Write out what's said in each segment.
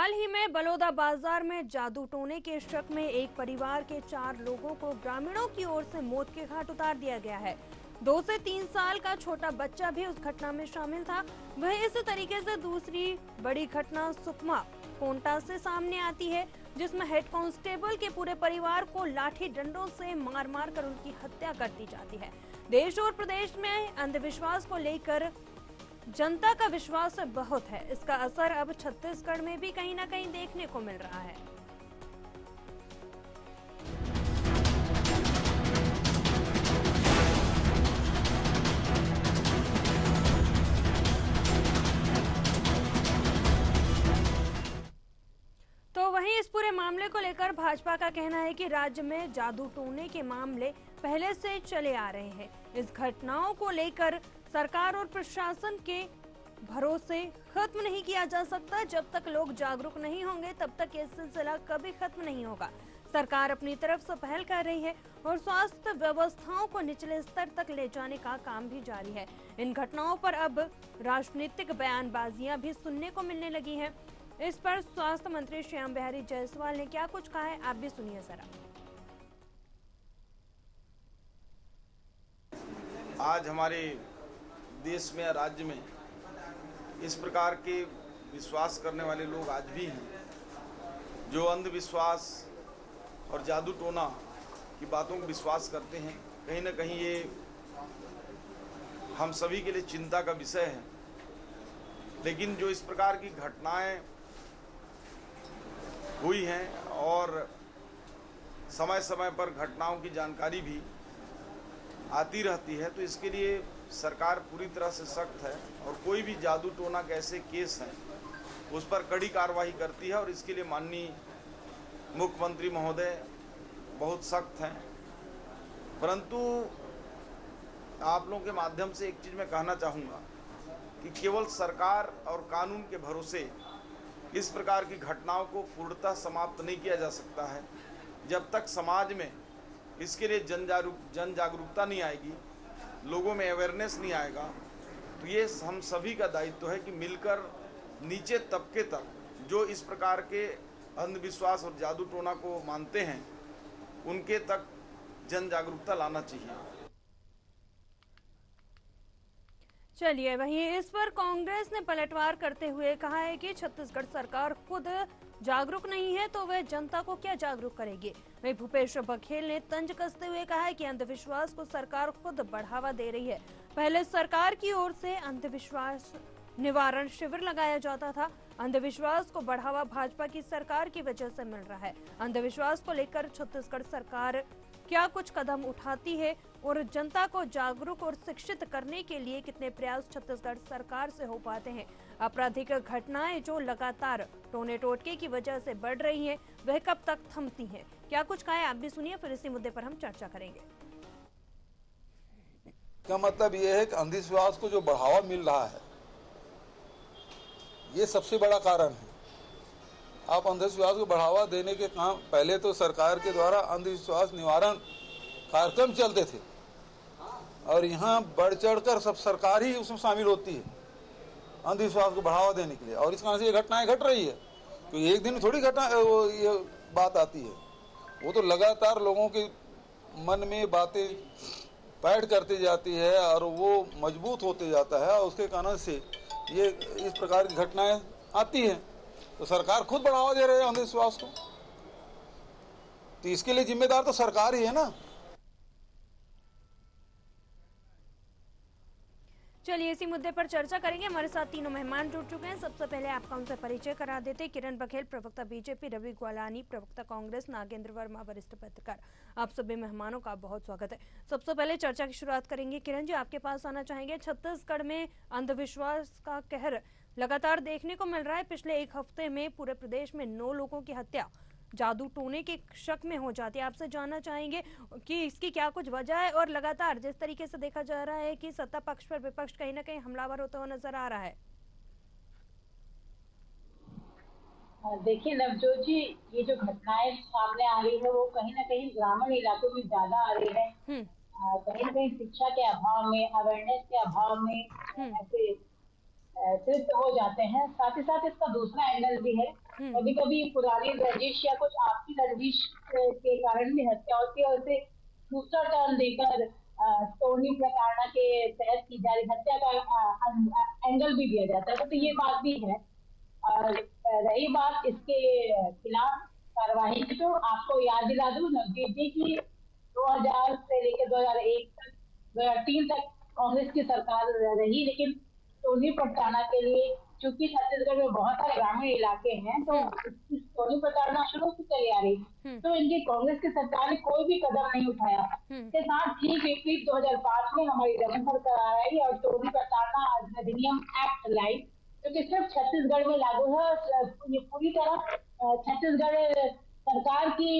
हाल ही में बलौदा बाजार में जादू टोने के शक में एक परिवार के 4 लोगों को ग्रामीणों की ओर से मौत के घाट उतार दिया गया है। 2 से 3 साल का छोटा बच्चा भी उस घटना में शामिल था। वहीं इस तरीके से दूसरी बड़ी घटना सुकमा कोंटा से सामने आती है, जिसमें हेड कांस्टेबल के पूरे परिवार को लाठी डंडों से मार मार कर उनकी हत्या कर दी जाती है। देश और प्रदेश में अंधविश्वास को लेकर जनता का विश्वास बहुत है। इसका असर अब छत्तीसगढ़ में भी कहीं ना कहीं देखने को मिल रहा है। तो वहीं इस पूरे मामले को लेकर भाजपा का कहना है कि राज्य में जादू टोने के मामले पहले से चले आ रहे हैं। इस घटनाओं को लेकर सरकार और प्रशासन के भरोसे खत्म नहीं किया जा सकता। जब तक लोग जागरूक नहीं होंगे तब तक ये सिलसिला कभी खत्म नहीं होगा। सरकार अपनी तरफ से पहल कर रही है और स्वास्थ्य व्यवस्थाओं को निचले स्तर तक ले जाने का काम भी जारी है। इन घटनाओं पर अब राजनीतिक बयानबाजियां भी सुनने को मिलने लगी हैं। इस पर स्वास्थ्य मंत्री श्याम बिहारी जायसवाल ने क्या कुछ कहा है, आप भी सुनिए जरा। आज हमारे देश में या राज्य में इस प्रकार के विश्वास करने वाले लोग आज भी हैं, जो अंधविश्वास और जादू टोना की बातों को विश्वास करते हैं। कहीं ना कहीं ये हम सभी के लिए चिंता का विषय है। लेकिन जो इस प्रकार की घटनाएं हुई हैं और समय समय पर घटनाओं की जानकारी भी आती रहती है, तो इसके लिए सरकार पूरी तरह से सख्त है और कोई भी जादू टोना के ऐसे केस हैं उस पर कड़ी कार्रवाई करती है। और इसके लिए माननीय मुख्यमंत्री महोदय बहुत सख्त हैं। परंतु आप लोगों के माध्यम से एक चीज़ मैं कहना चाहूँगा कि केवल सरकार और कानून के भरोसे इस प्रकार की घटनाओं को पूर्णतः समाप्त नहीं किया जा सकता है। जब तक समाज में इसके लिए जन जागरूकता नहीं आएगी, लोगों में अवेयरनेस नहीं आएगा, तो ये हम सभी का दायित्व है कि मिलकर नीचे तबके तक जो इस प्रकार के अंधविश्वास और जादू टोना को मानते हैं उनके तक जन जागरूकता लाना चाहिए। चलिए, वहीं इस पर कांग्रेस ने पलटवार करते हुए कहा है कि छत्तीसगढ़ सरकार खुद जागरूक नहीं है तो वह जनता को क्या जागरूक करेगी। वहीं भूपेश बघेल ने तंज कसते हुए कहा है कि अंधविश्वास को सरकार खुद बढ़ावा दे रही है। पहले सरकार की ओर से अंधविश्वास निवारण शिविर लगाया जाता था। अंधविश्वास को बढ़ावा भाजपा की सरकार की वजह से मिल रहा है। अंधविश्वास को लेकर छत्तीसगढ़ सरकार क्या कुछ कदम उठाती है और जनता को जागरूक और शिक्षित करने के लिए कितने प्रयास छत्तीसगढ़ सरकार से हो पाते हैं। आपराधिक घटनाएं जो लगातार टोने टोटके की वजह से बढ़ रही हैं, वह कब तक थमती हैं, क्या कुछ कहा है, आप भी सुनिए, फिर इसी मुद्दे पर हम चर्चा करेंगे। क्या मतलब ये है कि अंधविश्वास को जो बढ़ावा मिल रहा है, ये सबसे बड़ा कारण है। आप अंधविश्वास को बढ़ावा देने के काम पहले तो सरकार के द्वारा अंधविश्वास निवारण कार्यक्रम चलते थे और यहाँ बढ़ चढ़कर सब सरकार ही उसमें शामिल होती है अंधविश्वास को बढ़ावा देने के लिए। और इस कारण से ये घटनाएं घट रही है, तो एक दिन में थोड़ी घटना ये बात आती है, वो तो लगातार लोगों के मन में बातें पैड करती जाती है और वो मजबूत होते जाता है और उसके कारण से ये इस प्रकार की घटनाएं आती हैं। तो सरकार खुद बढ़ावा दे रही है अंधविश्वास को, तो इसके लिए जिम्मेदार तो सरकार ही है ना। चलिए, इसी मुद्दे पर चर्चा करेंगे। हमारे साथ तीनों मेहमान जुड़ चुके हैं। सबसे पहले आपका उनसे परिचय करा देते। किरण बघेल, प्रवक्ता बीजेपी, रवि ग्वालानी, प्रवक्ता कांग्रेस, नागेंद्र वर्मा, वरिष्ठ पत्रकार। आप सभी मेहमानों का बहुत स्वागत है। सबसे पहले चर्चा की शुरुआत करेंगे। किरण जी, आपके पास आना चाहेंगे। छत्तीसगढ़ में अंधविश्वास का कहर लगातार देखने को मिल रहा है। पिछले एक हफ्ते में पूरे प्रदेश में 9 लोगों की हत्या जादू टोने के शक में हो जाती है। आपसे जानना चाहेंगे कि इसकी क्या कुछ वजह है और लगातार जिस तरीके से देखा जा रहा है कि सत्ता पक्ष पर विपक्ष कहीं ना कहीं हमलावर होता हुआ नजर आ रहा है। देखिए नवजोत जी, ये जो घटनाएं सामने आ रही है वो कहीं ना कहीं ग्रामीण इलाकों में ज्यादा आ रही है। कहीं ना कहीं शिक्षा के अभाव में, अवेयरनेस के अभाव में ऐसे तृप्त हो जाते हैं। साथ ही साथ इसका दूसरा एंगल भी है, कभी कभी पुरानी रंजिश या कुछ आपसी रंजिश के कारण भी हत्या होती है, और उसे दूसरा टर्न देकर टोनी प्रताड़ना के तहत की जा रही हत्या का एंगल भी दिया जाता है। तो ये बात भी है। और रही बात इसके खिलाफ कार्रवाई की, तो आपको याद दिला दूं नवजीत जी की 2000 से लेकर 2001 तक 2003 तक कांग्रेस की सरकार रही, लेकिन टोनी प्रताड़ना के लिए चूंकि छत्तीसगढ़ में बहुत सारे ग्रामीण इलाके हैं, तो टोनी प्रताड़ना शुरू से चली आ रही, तो इनकी कांग्रेस की सरकार ने कोई भी कदम नहीं उठाया। इसके साथ ठीक विपरीत 2005 में हमारी जगन सरकार आई और टोनी प्रताड़ना अधिनियम एक्ट लाई, जो कि सिर्फ छत्तीसगढ़ में लागू है। ये पूरी तरह छत्तीसगढ़ सरकार की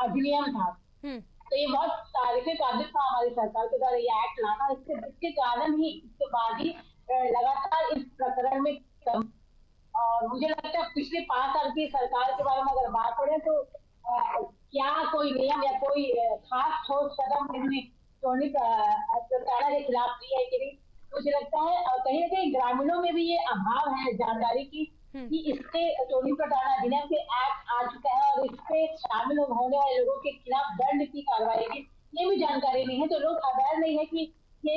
अधिनियम था। तो ये बहुत तारीफे काबिल था हमारी सरकार के द्वारा ये एक्ट लाना। इसके कारण ही, इसके बाद ही लगातार इस प्रकरण में कम, और मुझे लगता है पिछले 5 साल की सरकार के बारे में अगर बात करें तो क्या कोई नियम या कोई खास ठोस कदम इन्होंने टोनी प्रताड़ना के खिलाफ लिया है कि नहीं। मुझे लगता है कहीं ना कहीं ग्रामीणों में भी ये अभाव है जानकारी की कि इससे टोनी प्रताड़ना अधिनियम के एक्ट आ चुका है और इससे शामिल होने वाले लोगों के खिलाफ दंड की कार्रवाई की ये भी जानकारी नहीं है। तो लोग अवेयर नहीं है कि ये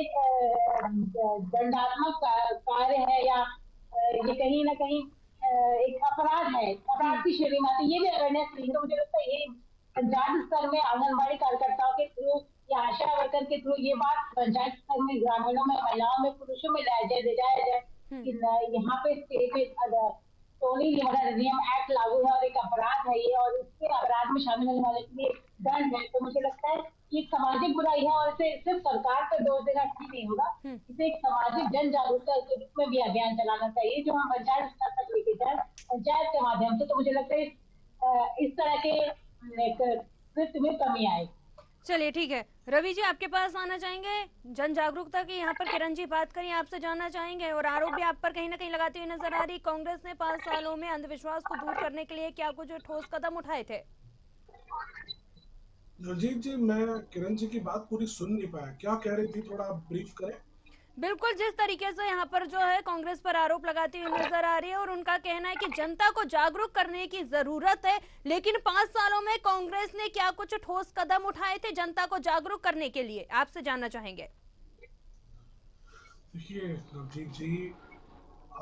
दंडात्मक कार्य है या ये कहीं ना कहीं एक अपराध है, अपराध की श्रेणी में आती है। ये भी अवेयरनेस नहीं है। तो मुझे लगता है ये पंचायत स्तर में आंगनबाड़ी कार्यकर्ताओं के थ्रू या आशा वर्कर के थ्रू ये बात पंचायत स्तर में ग्रामीणों में, महिलाओं में, पुरुषों में ले जाया जाए कि यहाँ पे टोनी अधिनियम एक्ट लागू है और एक अपराध है ये, और इसके अपराध में शामिल होने वाले के लिए दंड है। तो मुझे लगता है ये सामाजिक बुराई है और इसे सिर्फ सरकार पर दोष देना ठीक नहीं होगा। इसे एक सामाजिक जन जागरूकता के रूप में भी अभियान चलाना चाहिए, जो हम पंचायत स्तर तक लेके जाए पंचायत के माध्यम से। तो मुझे लगता है इस तरह के कृत्य में कमी आएगी। चलिए ठीक है, रवि जी आपके पास आना चाहेंगे। जन जागरूकता की यहाँ पर किरण जी बात करें, आपसे जानना चाहेंगे और आरोप भी आप पर कहीं ना कहीं लगाती हुई नजर आ रही। कांग्रेस ने 5 सालों में अंधविश्वास को दूर करने के लिए क्या कुछ ठोस कदम उठाए थे? नवजीत जी, मैं किरण जी की बात पूरी सुन नहीं पाया, क्या कह रही थी, थोड़ा ब्रीफ करें। बिल्कुल, जिस तरीके से यहाँ पर जो है कांग्रेस पर आरोप लगाती हुई नजर आ रही है और उनका कहना है कि जनता को जागरूक करने की जरूरत है, लेकिन 5 सालों में कांग्रेस ने क्या कुछ ठोस कदम उठाए थे जनता को जागरूक करने के लिए, आपसे जानना चाहेंगे। देखिए नवजीत जी,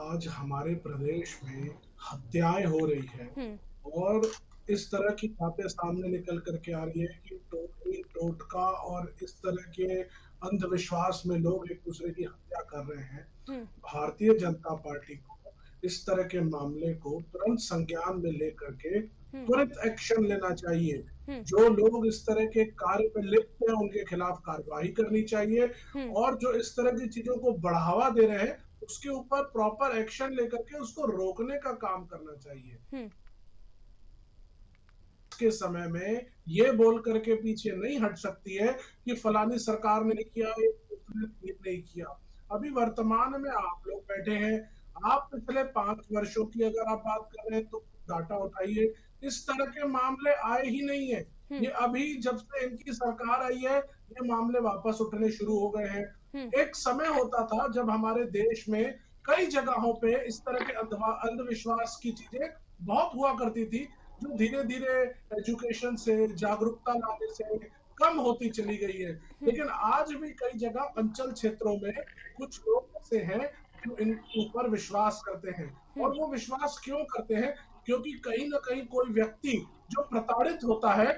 आज हमारे प्रदेश में हत्याएं हो रही है और इस तरह की बातें सामने निकल करके आ रही है कि टोटली टोटका और इस तरह के अंधविश्वास में लोग एक दूसरे की हत्या कर रहे हैं। भारतीय जनता पार्टी को इस तरह के मामले को तुरंत संज्ञान में लेकर के त्वरित एक्शन लेना चाहिए। जो लोग इस तरह के कार्य पर लिप्त हैं उनके खिलाफ कार्रवाई करनी चाहिए और जो इस तरह की चीजों को बढ़ावा दे रहे हैं उसके ऊपर प्रॉपर एक्शन लेकर के उसको रोकने का काम करना चाहिए। के समय में ये बोल करके पीछे नहीं हट सकती है कि फलानी सरकार ने किया, उसने नहीं किया। अभी वर्तमान में आप लोग बैठे हैं, आप पिछले 5 वर्षों की अगर आप बात कर रहे हैं तो डाटा उठाइए, इस तरह के मामले आए ही नहीं है। ये अभी जब से इनकी सरकार आई है ये मामले वापस उठने शुरू हो गए हैं। एक समय होता था जब हमारे देश में कई जगहों पे इस तरह के अंधविश्वास की चीजें बहुत हुआ करती थी, जो धीरे धीरे एजुकेशन से, जागरूकता लाने से कम होती चली गई है। लेकिन आज भी कई जगह अंचल क्षेत्रों में कुछ लोग ऐसे हैं जो इनके ऊपर विश्वास करते हैं। और वो विश्वास क्यों करते हैं? क्योंकि कहीं ना कहीं कोई व्यक्ति जो प्रताड़ित होता है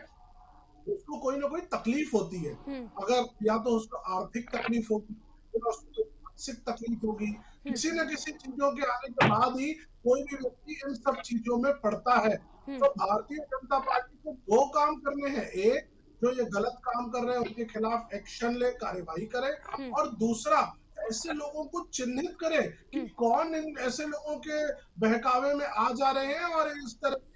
उसको कोई ना कोई तकलीफ होती है। अगर या तो उसको आर्थिक तकलीफ होगी या उसको मानसिक तकलीफ होगी, किसी न किसी चीजों के आने के बाद ही कोई भी व्यक्ति इन सब चीजों में पड़ता है। तो भारतीय जनता पार्टी को 2 काम करने हैं, एक जो ये गलत काम कर रहे हैं उनके खिलाफ एक्शन ले, कार्यवाही करे, और दूसरा ऐसे लोगों को चिन्हित करे कि कौन इन ऐसे लोगों के बहकावे में आ जा रहे हैं और इस तरह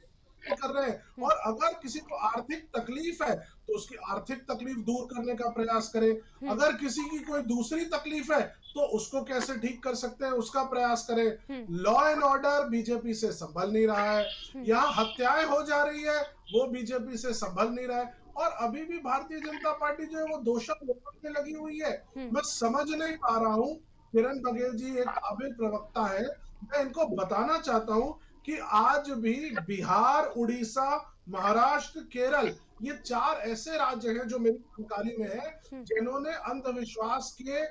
कर रहे हैं। और अगर किसी को आर्थिक तकलीफ है तो उसकी आर्थिक तकलीफ दूर करने का प्रयास करें। अगर किसी की कोई दूसरी तकलीफ है तो उसको कैसे ठीक कर सकते हैं उसका प्रयास करें। लॉ एंड ऑर्डर बीजेपी से संभल नहीं रहा है, यहाँ हत्याएं हो जा रही है वो बीजेपी से संभल नहीं रहा है, और अभी भी भारतीय जनता पार्टी जो है वो दोषा रोकने लगी हुई है। मैं समझ नहीं पा रहा हूँ किरण बघेल जी एक काबिल प्रवक्ता है। मैं इनको बताना चाहता हूं कि आज भी बिहार, उड़ीसा, महाराष्ट्र, केरल, ये 4 ऐसे राज्य हैं जो मेरी जानकारी में है जिन्होंने अंधविश्वास के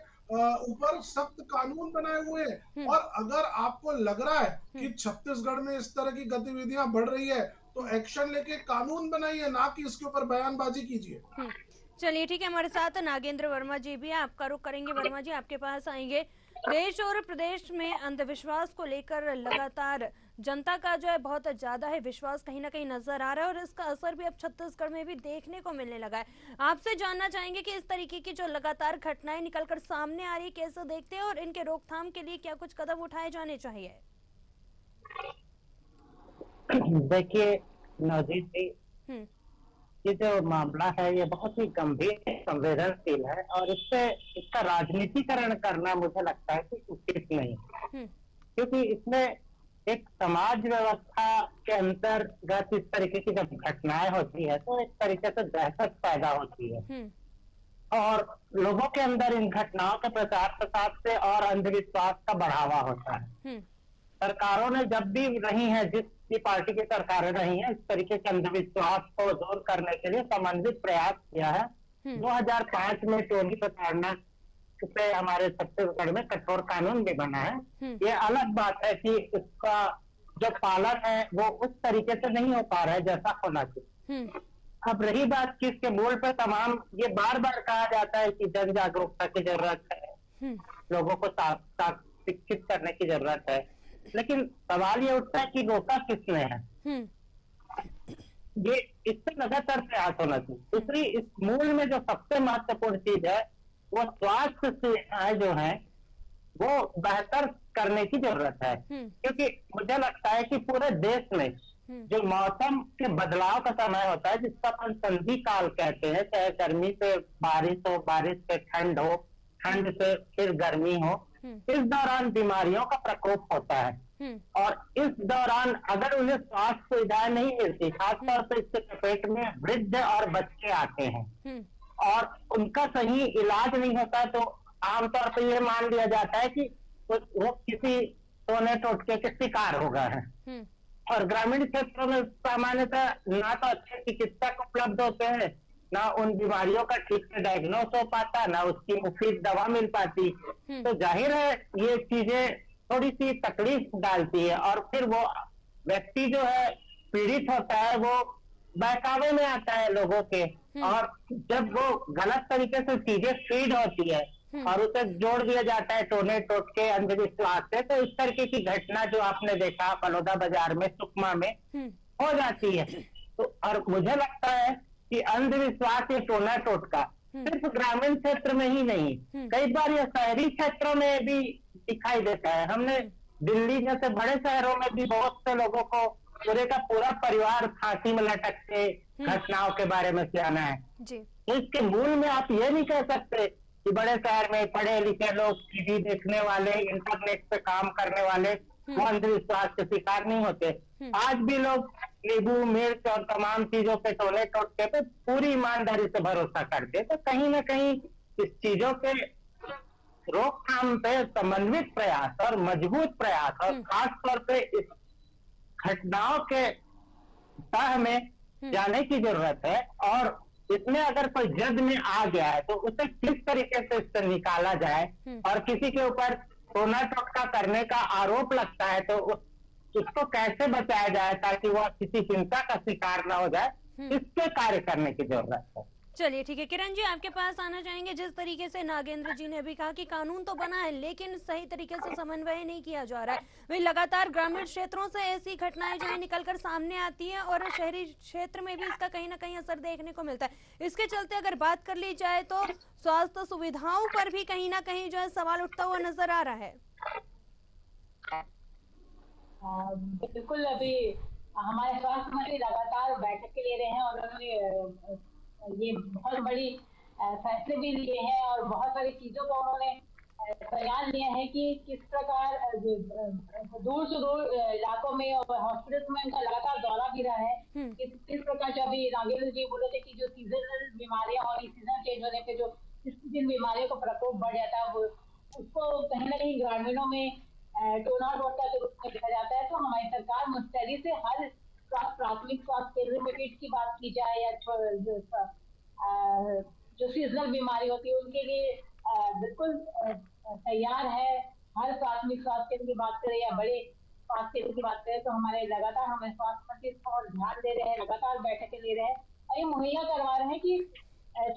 ऊपर सख्त कानून बनाए हुए हैं। और अगर आपको लग रहा है कि छत्तीसगढ़ में इस तरह की गतिविधियां बढ़ रही है तो एक्शन लेके कानून बनाइए, ना कि इसके ऊपर बयानबाजी कीजिए। चलिए ठीक है, हमारे साथ नागेंद्र वर्मा जी भी हैं, आपका रुख करेंगे। वर्मा जी, आपके पास आएंगे। देश और प्रदेश में अंधविश्वास को लेकर लगातार जनता का जो है बहुत ज्यादा है विश्वास कहीं ना कहीं नजर आ रहा है और इसका असर भी अब छत्तीसगढ़ में भी देखने को मिलने लगा है। आपसे जानना चाहेंगे कि इस तरीके की जो लगातार घटनाएं निकलकर सामने आ रही है कैसे देखते हैं और इनके रोकथाम के लिए क्या कुछ कदम उठाए जाने चाहिए? देखिए नवजीत जी, ये जो मामला है ये बहुत ही गंभीर संवेदनशील है और इसका राजनीतिकरण करना मुझे लगता है कि उचित नहीं, क्योंकि इसमें एक समाज व्यवस्था के अंतर्गत इस तरीके की जब घटनाएं होती है तो एक तरीके से दहशत पैदा होती है और लोगों के अंदर इन घटनाओं के प्रचार प्रसार से और अंधविश्वास का बढ़ावा होता है। सरकारों ने जब भी रही है, जिस भी पार्टी की सरकारें रही हैं, इस तरीके के अंधविश्वास को दूर करने के लिए समन्वित प्रयास किया है। 2005 में टोली प्रताड़ना पे हमारे छत्तीसगढ़ में कठोर कानून भी बना है। ये अलग बात है कि इसका जो पालन है वो उस तरीके से नहीं हो पा रहा है जैसा होना चाहिए। अब रही बात कि इसके मूल पे तमाम ये बार बार कहा जाता है कि जन जागरूकता की जरूरत है, लोगों को शिक्षित करने की जरूरत है, लेकिन सवाल ये उठता है कि रोका किसने है। ये इससे लगातार प्रयास होना चाहिए। दूसरी, इस मूल में जो सबसे महत्वपूर्ण चीज है वो स्वास्थ्य सेवाएं जो है वो बेहतर करने की जरूरत है, क्योंकि मुझे लगता है कि पूरे देश में जो मौसम के बदलाव का समय होता है जिसका अपन संधि काल कहते हैं, चाहे गर्मी से बारिश हो, बारिश से ठंड हो, ठंड से फिर गर्मी हो, इस दौरान बीमारियों का प्रकोप होता है और इस दौरान अगर उन्हें स्वास्थ्य सुविधाएं नहीं मिलती, खासतौर पर इसके चपेट में वृद्ध और बच्चे आते हैं और उनका सही इलाज नहीं होता तो आमतौर पर यह मान लिया जाता है कि वो किसी टोने टोटके के शिकार हो गए हैं। और ग्रामीण क्षेत्रों में सामान्यतः ना तो अच्छे चिकित्सक उपलब्ध होते हैं, ना उन बीमारियों का ठीक से डायग्नोस हो पाता, ना उसकी मुफीद दवा मिल पाती। तो जाहिर है ये चीजें थोड़ी सी तकलीफ डालती है और फिर वो व्यक्ति जो है पीड़ित होता है वो बहकावे में आता है लोगों के, और जब वो गलत तरीके से चीजें फीड होती है और उसे जोड़ दिया जाता है टोने टोटके अंधविश्वास से, तो इस तरीके की घटना जो आपने देखा बलौदा बाजार में, सुकमा में हो जाती है। तो और मुझे लगता है कि अंधविश्वास ये टोना टोटका सिर्फ ग्रामीण क्षेत्र में ही नहीं, कई बार ये शहरी क्षेत्रों में भी दिखाई देता है। हमने दिल्ली जैसे बड़े शहरों में भी बहुत से लोगों को पूरे का पूरा परिवार फांसी में लटकते घटनाओं के बारे में जाना है। तो इसके मूल में आप ये नहीं कह सकते कि बड़े शहर में पढ़े लिखे लोग, टीवी देखने वाले, इंटरनेट पे काम करने वाले वो अंधविश्वास के शिकार नहीं होते। आज भी लोग नींबू, मिर्च और तमाम चीजों पे टोले टोटके पे पूरी ईमानदारी से भरोसा करते, तो कहीं ना कहीं इस चीजों के रोकथाम पे समन्वित प्रयास और मजबूत प्रयास और खास तौर पे इस घटनाओं के तह में जाने की जरूरत है। और इसमें अगर कोई जद में आ गया है तो उसे किस तरीके से इससे निकाला जाए, और किसी के ऊपर टोना टोटका करने का आरोप लगता है तो उसको कैसे बचाया जाए ताकि वह किसी हिंसा का शिकार ना हो जाए, इसके कार्य करने की जरूरत है। चलिए ठीक है, किरण जी आपके पास आना चाहेंगे। जिस तरीके से नागेंद्र जी ने अभी कहा कि कानून तो बना है लेकिन सही तरीके से समन्वय नहीं किया जा रहा है, वही लगातार ग्रामीण क्षेत्रों से ऐसी घटनाएं जो है निकलकर सामने आती हैं और शहरी क्षेत्र में भी इसका कहीं ना कहीं असर देखने को मिलता है। इसके चलते अगर बात कर ली जाए तो स्वास्थ्य सुविधाओं पर भी कहीं ना कहीं जो है सवाल उठता हुआ नजर आ रहा है। बिल्कुल, अभी हमारे स्वास्थ्य मंत्री लगातार बैठक के ले रहे हैं और उन्होंने ये बहुत बड़ी फैसले भी लिए हैं और बहुत सारी चीजों को उन्होंने संज्ञान लिया है कि किस प्रकार दूर से दूर इलाकों में और हॉस्पिटल्स में उनका लगातार दौरा भी रहा है। किस प्रकार जो अभी नागेंद्र जी बोले थे कि जो सीजनल बीमारियां और सीजन चेंज होने पे जो जिन बीमारियों का प्रकोप बढ़ जाता है वो उसको कहीं ना कहीं ग्रामीणों में टोना टोटका के रूप में देखा जाता है। तो हमारी सरकार मुस्तैदी से हर प्राथमिक स्वास्थ्य केंद्र में किट की बात की जाए या जो सीजनल बीमारी होती है उनके लिए बिल्कुल तैयार है। हर प्राथमिक स्वास्थ्य केंद्र की बात करें या बड़े स्वास्थ्य केंद्र की बात करें तो हमारे लगातार हमारे स्वास्थ्य मंत्री इस पर ध्यान दे रहे हैं, लगातार बैठकें ले रहे हैं और ये मुहैया करवा रहे हैं कि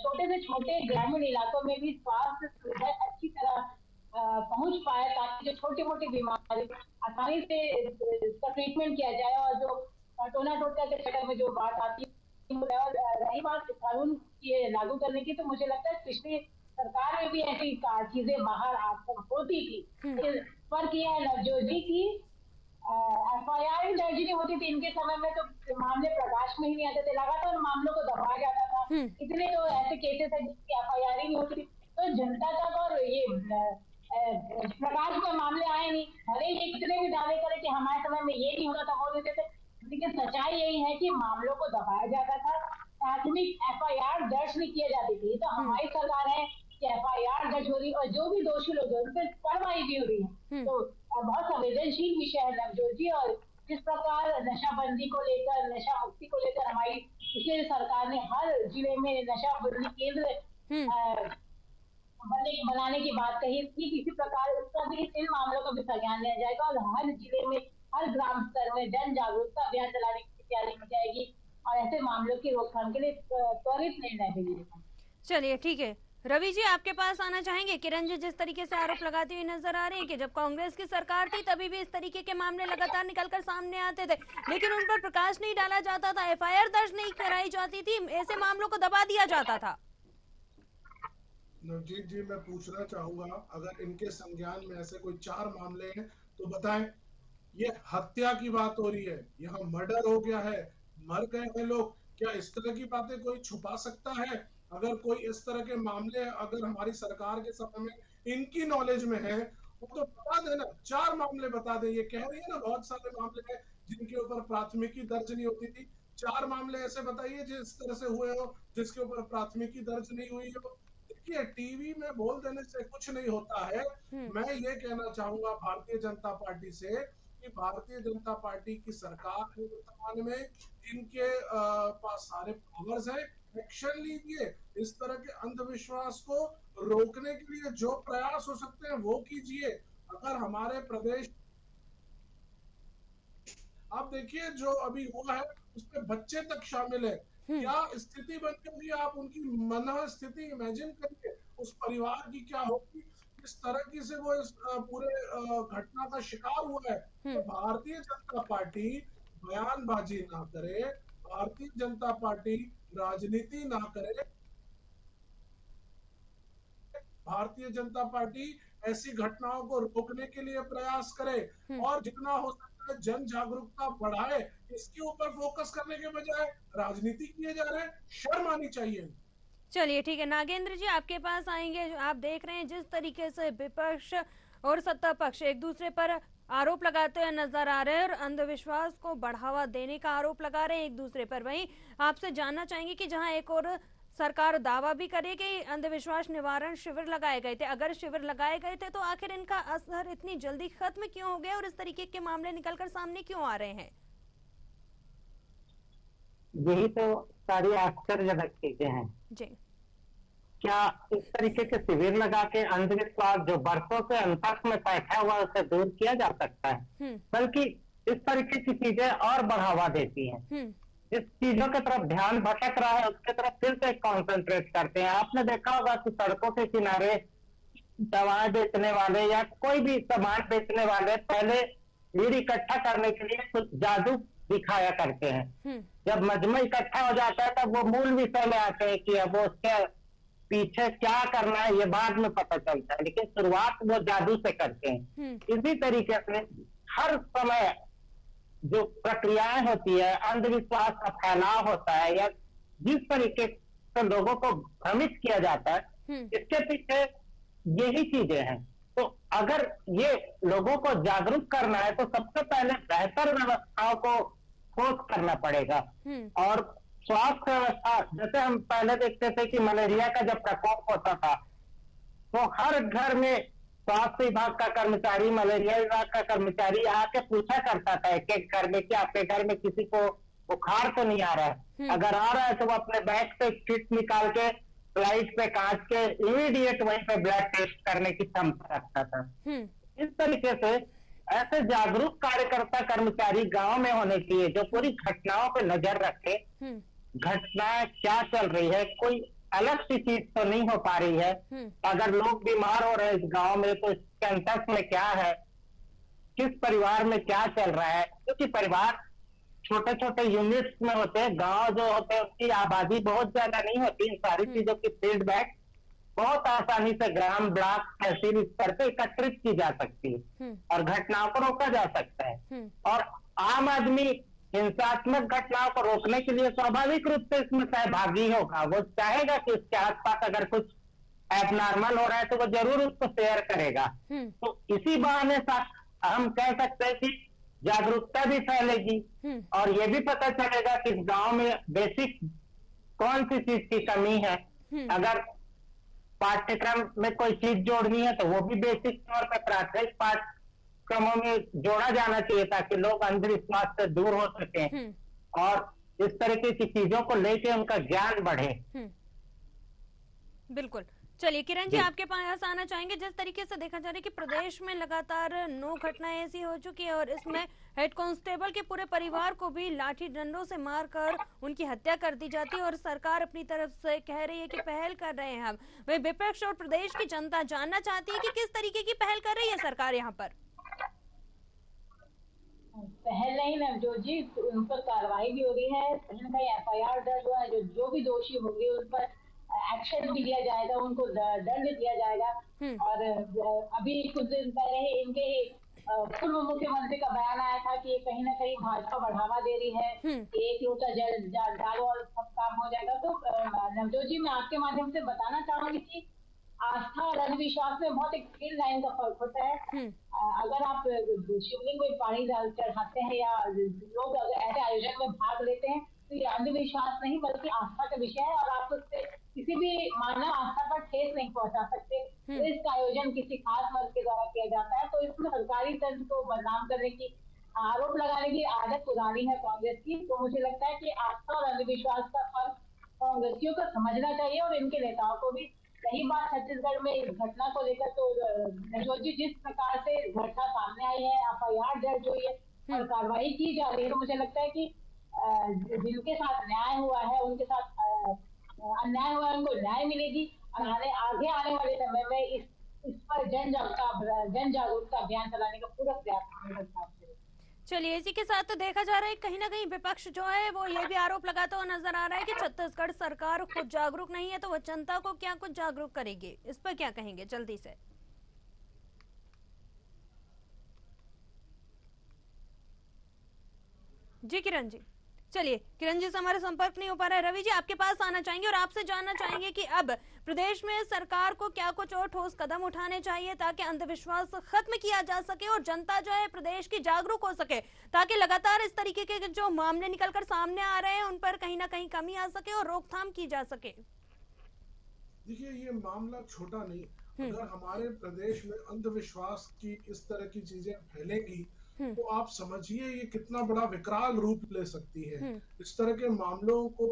छोटे से छोटे ग्रामीण इलाकों में भी स्वास्थ्य सुविधा अच्छी तरह पहुंच पाए, ताकि जो छोटी मोटी बीमारी आसानी से इसका ट्रीटमेंट किया जाए। और जो टोना टोटका के चक्कर में जो बात आती है, और रही बात कानून के लागू करने की, तो मुझे लगता है पिछली सरकार में भी ऐसी चीजें बाहर होती थी। फर्क यह है नवजोत जी की FIR दर्ज नहीं होती थी इनके समय में, तो मामले प्रकाश में ही नहीं आते थे, लगातार मामलों को दबाया जाता था। इतने तो ऐसे केसेस है जिसकी FIR ही नहीं होती थी, तो जनता तक और ये प्रकाश में मामले आए नहीं। भले ये कितने भी दावे करें कि हमारे समय में ये नहीं होता था, वो नहीं थे, लेकिन सच्चाई यही है कि मामलों को दबाया जाता था, प्राथमिक FIR दर्ज नहीं किया जाती थी। तो हमारी सरकार है कि FIR दर्ज हो रही और जो भी दोषी लोग हैं उन पर कार्रवाई भी हो रही है। तो बहुत संवेदनशील विषय है नवजोत जी। और जिस प्रकार नशाबंदी को लेकर, नशा मुक्ति को लेकर हमारी पिछली सरकार ने हर जिले में नशाबंदी केंद्र बनाने की बात कही थी, किसी प्रकार उसका भी इन मामलों का भी संज्ञान लिया जाएगा और हर जिले में, हर ग्राम स्तर में जन जागरूकता अभियान चलाने की तैयारी की जाएगी और ऐसे मामलों की रोकथाम के लिए त्वरित निर्णय भी लिया। चलिए ठीक है, रवि जी आपके पास आना चाहेंगे। किरण जी जिस तरीके से आरोप लगाती हुई नजर आ रही है कि जब कांग्रेस की सरकार थी तभी भी इस तरीके के मामले लगातार निकलकर सामने आते थे, लेकिन उन पर प्रकाश नहीं डाला जाता था, FIR दर्ज नहीं कराई जाती थी, ऐसे मामलों को दबा दिया जाता था। नवजीत जी मैं पूछना चाहूंगा, अगर इनके संज्ञान में ऐसे कोई 4 मामले हैं तो बताएं। ये हत्या की बात हो रही है, यहाँ मर्डर हो गया है, मर गए हैं लोग, क्या इस तरह की बातें कोई छुपा सकता है? अगर कोई इस तरह के मामले अगर हमारी सरकार के समय में इनकी नॉलेज में है वो तो बता देना, 4 मामले बता दे। ये कह रही है ना बहुत सारे मामले हैं जिनके ऊपर प्राथमिकी दर्ज नहीं होती थी, 4 मामले ऐसे बताइए जिस तरह से हुए हो जिसके ऊपर प्राथमिकी दर्ज नहीं हुई हो। देखिए टीवी में बोल देने से कुछ नहीं होता है। मैं ये कहना चाहूंगा भारतीय जनता पार्टी से कि भारतीय जनता पार्टी की सरकार है वर्तमान में, इनके पास सारे पावर्स हैं, एक्शन लीजिए। इस तरह के अंधविश्वास को रोकने के लिए जो प्रयास हो सकते हैं वो कीजिए। अगर हमारे प्रदेश आप देखिए जो अभी हुआ है उसमें बच्चे तक शामिल है, क्या स्थिति बन गई, आप उनकी मन स्थिति इमेजिन करिए उस परिवार की क्या होगी, किस तरह की से वो इस पूरे घटना का शिकार हुआ है। तो भारतीय जनता पार्टी बयानबाजी ना करे, भारतीय जनता पार्टी राजनीति ना करे, भारतीय जनता पार्टी ऐसी घटनाओं को रोकने के लिए प्रयास करे और जितना हो सकता है जन जागरूकता बढ़ाए। इसके ऊपर फोकस करने के बजाय राजनीति किए जा रहे हैं, शर्म आनी चाहिए। चलिए ठीक है, नागेंद्र जी आपके पास आएंगे। आप देख रहे हैं जिस तरीके से विपक्ष और सत्ता पक्ष एक दूसरे पर आरोप लगाते हुए नजर आ रहे हैं और अंधविश्वास को बढ़ावा देने का आरोप लगा रहे हैं एक दूसरे पर। वहीं आपसे जानना चाहेंगे कि जहां एक और सरकार दावा भी करे कि अंधविश्वास निवारण शिविर लगाए गए थे, अगर शिविर लगाए गए थे तो आखिर इनका असर इतनी जल्दी खत्म क्यों हो गया और इस तरीके के मामले निकलकर सामने क्यों आ रहे हैं? यही तो सारी आश्चर्यजनक चीजें हैं जी। क्या इस तरीके के शिविर लगा के अंधविश्वास जो बरसों से अंतस में बैठा हुआ उसे दूर किया जा सकता है? बल्कि इस तरीके की चीजें और बढ़ावा देती हैं। इस चीजों की तरफ ध्यान भटक रहा है, उसके तरफ फिर से कंसंट्रेट करते हैं। आपने देखा होगा कि सड़कों के किनारे दवाएं बेचने वाले या कोई भी सामान बेचने वाले पहले भीड़ इकट्ठा करने के लिए कुछ जादू दिखाया करते हैं। जब मजमा इकट्ठा हो जाता है तब वो मूल विषय में आते हैं कि अब उसके पीछे क्या करना है ये बाद में पता चलता है, लेकिन शुरुआत वो जादू से करते हैं। इसी तरीके से हर समय जो प्रक्रियाएं होती है, अंधविश्वास का फैलाव होता है या जिस तरीके से लोगों को भ्रमित किया जाता है, इसके पीछे यही चीजें हैं। तो अगर ये लोगों को जागरूक करना है तो सबसे पहले बेहतर व्यवस्थाओं को खोज करना पड़ेगा। और स्वास्थ्य व्यवस्था, जैसे हम पहले देखते थे कि मलेरिया का जब प्रकोप होता था तो हर घर में स्वास्थ्य विभाग का कर्मचारी, मलेरिया विभाग का कर्मचारी आके पूछा करता था एक एक घर में कि आपके घर में किसी को बुखार तो नहीं आ रहा है। अगर आ रहा है तो वो अपने बैग से किट निकाल के फ्लाइट पे काट के इमीडिएट वहीं पे ब्लड टेस्ट करने की क्षमता रखता था। इस तरीके से ऐसे जागरूक कार्यकर्ता कर्मचारी गांव में होने चाहिए जो पूरी घटनाओं पे नजर रखे, घटना क्या चल रही है, कोई अलग सी चीज तो नहीं हो पा रही है। अगर लोग बीमार हो रहे हैं इस गांव में तो कैंपस में क्या है, किस परिवार में क्या चल रहा है, क्योंकि परिवार छोटे छोटे यूनिट्स में होते हैं, गांव जो होते हैं उसकी आबादी बहुत ज्यादा नहीं होती। इन सारी चीजों की फीडबैक बहुत आसानी से ग्राम, ब्लॉक, तहसील स्तर पे एकत्रित की जा सकती है और घटनाओं को रोका जा सकता है। और आम आदमी हिंसात्मक घटनाओं को रोकने के लिए स्वाभाविक रूप से इसमें सहभागी होगा। वो चाहेगा कि उसके आसपास अगर कुछ एबनॉर्मल हो रहा है तो वो जरूर उसको शेयर करेगा। तो इसी बहाने साथ हम कह सकते हैं कि जागरूकता भी फैलेगी और ये भी पता चलेगा कि इस गांव में बेसिक कौन सी चीज की कमी है। अगर पाठ्यक्रम में कोई चीज जोड़नी है तो वो भी बेसिक तौर पर प्राथमिक पाठ्यक्रमों में जोड़ा जाना चाहिए ताकि लोग अंधविश्वास से दूर हो सके और इस तरीके की चीजों को लेके उनका ज्ञान बढ़े। बिल्कुल। चलिए किरण जी, आपके पास आना चाहेंगे। जिस तरीके से देखा जा रहा है कि प्रदेश में लगातार 9 घटनाएं ऐसी हो चुकी है और इसमें हेड कांस्टेबल के पूरे परिवार को भी लाठी डंडों से मारकर उनकी हत्या कर दी जाती है और सरकार अपनी तरफ से कह रही है कि पहल कर रहे हैं हम। वही विपक्ष और प्रदेश की जनता जानना चाहती है कि किस तरीके की पहल कर रही है सरकार यहाँ पर। पहल नहीं नवजोत जी, उन पर कार्रवाई भी हो रही है, कहीं ना कहीं FIR दर्ज हुआ है। जो भी दोषी होंगे उन पर एक्शन भी लिया जाएगा, उनको दंड दिया जाएगा। और अभी कुछ दिन पहले ही इनके पूर्व मुख्यमंत्री का बयान आया था कि कहीं ना कहीं भाजपा बढ़ावा दे रही है, एक लोटा जल डालो और सब काम हो जाएगा। तो नवजोत जी, मैं आपके माध्यम से बताना चाहूंगी कि आस्था और अंधविश्वास में बहुत एक थिन लाइन का फर्क होता है। अगर आप शिवलिंग में पानी चढ़ाते हैं या लोग अगर ऐसे आयोजन में भाग लेते हैं तो ये अंधविश्वास नहीं बल्कि आस्था का विषय है और आप उससे किसी भी मानव आस्था पर ठेस नहीं पहुंचा सकते। इसका आयोजन किसी खास वर्ग के द्वारा किया जाता है तो इसमें सरकारी तंत्र को बदनाम करने की, आरोप लगाने की आदत पुरानी है कांग्रेस की। तो मुझे लगता है कि आस्था और अंधविश्वास का फर्क कांग्रेसियों को समझना चाहिए और इनके नेताओं को भी। रही बात छत्तीसगढ़ में इस घटना को लेकर, तो नवजोत जी जिस प्रकार से घटना सामने आई है, FIR दर्ज हुई है और कार्रवाई की जा रही है, तो मुझे लगता है कि जिनके साथ न्याय हुआ है उनके साथ अन्याय हुआ है उनको न्याय मिलेगी और आगे आने वाले समय में इस पर जन जागरूकता अभियान चलाने का पूरा प्रयास। चलिए, इसी के साथ तो देखा जा रहा है कहीं ना कहीं विपक्ष जो है वो ये भी आरोप लगाता हुआ नजर आ रहा है कि छत्तीसगढ़ सरकार खुद जागरूक नहीं है तो वो जनता को क्या कुछ जागरूक करेगी। इस पर क्या कहेंगे जल्दी से? जी किरण जी। चलिए, किरण जी से हमारे संपर्क नहीं हो पा रहा है। रवि जी, आपके पास आना चाहेंगे और आपसे जानना चाहेंगे कि अब प्रदेश में सरकार को क्या कुछ और ठोस कदम उठाने चाहिए ताकि अंधविश्वास खत्म किया जा सके और जनता जो है प्रदेश की जागरूक हो सके, ताकि लगातार इस तरीके के जो मामले निकलकर सामने आ रहे हैं उन पर कहीं ना कहीं कमी आ सके और रोकथाम की जा सके। देखिए, ये मामला छोटा नहीं। अगर हमारे प्रदेश में अंधविश्वास की इस तरह की चीजें फैलेंगी तो आप समझिए ये कितना बड़ा विकराल रूप ले सकती है। इस तरह के मामलों को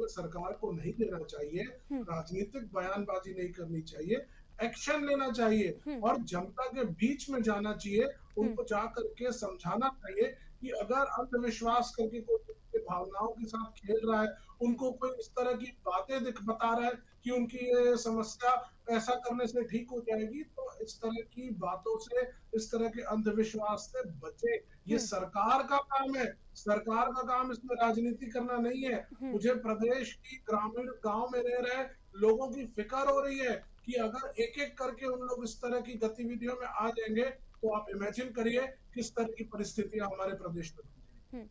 सरकार को नहीं देना चाहिए, राजनीतिक बयानबाजी नहीं करनी चाहिए, एक्शन लेना चाहिए और जनता के बीच में जाना चाहिए, उनको जा करके समझाना चाहिए कि अगर अंधविश्वास करके कोई भावनाओं के साथ खेल रहा है, उनको कोई इस तरह की बातें बता रहा है कि उनकी ये समस्या ऐसा करने से ठीक हो जाएगी, तो इस तरह की बातों से, इस तरह के अंधविश्वास से बचे। ये सरकार का काम है, सरकार का काम इसमें राजनीति करना नहीं है। मुझे प्रदेश की ग्रामीण गांव में रह रहे लोगों की फिक्र हो रही है कि अगर एक एक करके उन लोग इस तरह की गतिविधियों में आ जाएंगे तो आप इमेजिन करिए किस तरह की परिस्थितियां हमारे प्रदेश में।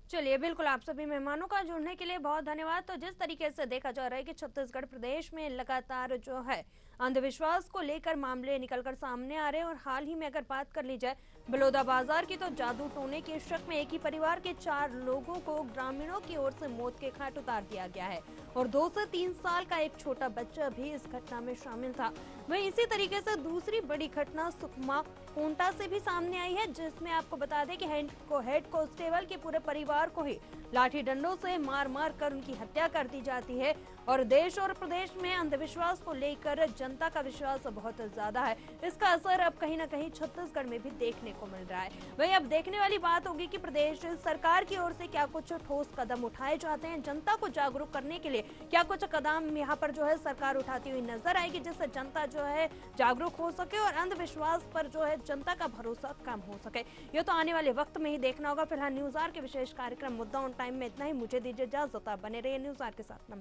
चलिए, बिल्कुल, आप सभी मेहमानों का जुड़ने के लिए बहुत धन्यवाद। तो जिस तरीके से देखा जा रहा है कि छत्तीसगढ़ प्रदेश में लगातार जो है अंधविश्वास को लेकर मामले निकलकर सामने आ रहे हैं और हाल ही में अगर बात कर ली जाए बलौदा बाजार की तो जादू टोने के शक में एक ही परिवार के 4 लोगों को ग्रामीणों की ओर से मौत के घाट उतार दिया गया है और 2 से 3 साल का एक छोटा बच्चा भी इस घटना में शामिल था। वहीं इसी तरीके से दूसरी बड़ी घटना सुकमा कोंटा से भी सामने आई है, जिसमें आपको बता दें कि हेड कांस्टेबल के पूरे परिवार को ही लाठी डंडों से मार मार कर उनकी हत्या कर दी जाती है। और देश और प्रदेश में अंधविश्वास को लेकर जनता का विश्वास बहुत ज्यादा है। इसका असर अब कहीं न कहीं छत्तीसगढ़ में भी देखने को मिल रहा है। वहीं अब देखने वाली बात होगी कि प्रदेश सरकार की ओर से क्या कुछ ठोस कदम उठाए जाते हैं, जनता को जागरूक करने के लिए क्या कुछ कदम यहाँ पर जो है सरकार उठाती हुई नजर आएगी, जिससे जनता जो है जागरूक हो सके और अंधविश्वास पर जो है जनता का भरोसा कम हो सके। ये तो आने वाले वक्त में ही देखना होगा। फिलहाल न्यूज़ आवर के विशेष कार्यक्रम मुद्दा ऑन टाइम में इतना ही। मुझे दीजिए इजाजत, बने रहिए न्यूज़ आवर के साथ।